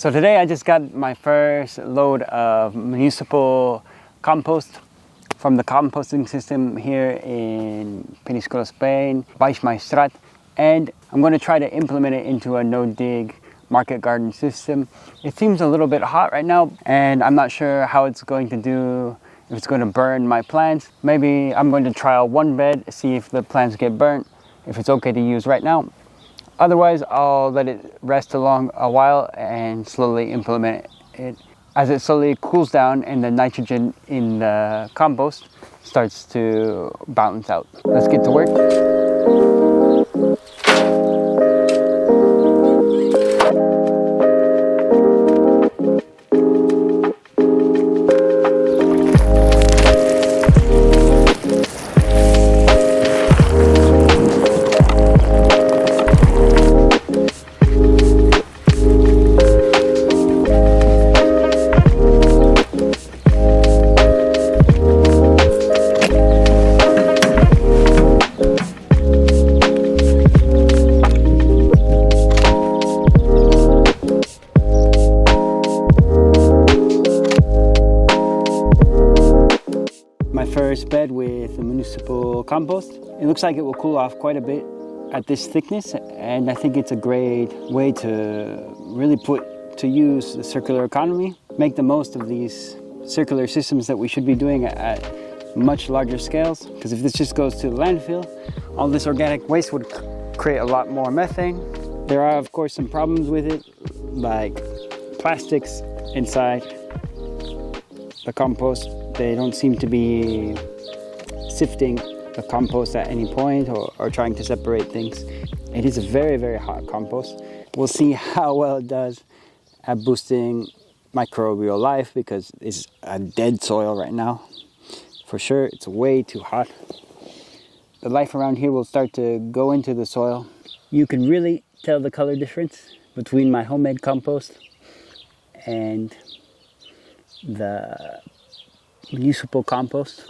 So today I just got my first load of municipal compost from the composting system here in Peniscola, Spain, Baix and I'm going to try to implement it into a no-dig market garden system. It seems a little bit hot right now and I'm not sure how it's going to do, if it's going to burn my plants. Maybe I'm going to trial one bed, see if the plants get burnt, if it's okay to use right now. Otherwise, I'll let it rest along a while and slowly implement it. As it slowly cools down and the nitrogen in the compost starts to balance out. Let's get to work. My first bed with the municipal compost. It looks like it will cool off quite a bit at this thickness, and I think it's a great way to really put to use the circular economy, make the most of these circular systems that we should be doing at much larger scales, because if this just goes to the landfill, all this organic waste would create a lot more methane. There are of course some problems with it, like plastics inside the compost. They don't seem to be sifting the compost at any point or trying to separate things. It is a very, very hot compost. We'll see how well it does at boosting microbial life, because it's a dead soil right now. For sure, it's way too hot. The life around here will start to go into the soil. You can really tell the color difference between my homemade compost and the municipal compost,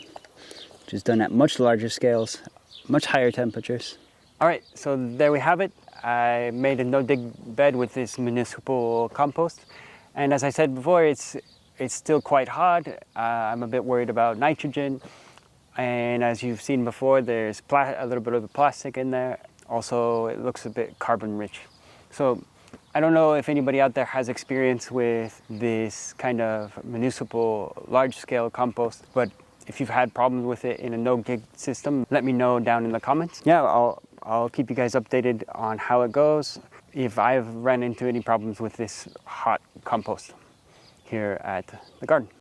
which is done at much larger scales, much higher temperatures. All right, so there we have it. I made a no-dig bed with this municipal compost, and as I said before, it's still quite hot. I'm a bit worried about nitrogen, and as you've seen before, there's a little bit of the plastic in there. Also, it looks a bit carbon rich. So I don't know if anybody out there has experience with this kind of municipal large-scale compost, but if you've had problems with it in a no-dig system, let me know down in the comments. Yeah, I'll keep you guys updated on how it goes, if I've run into any problems with this hot compost here at the garden.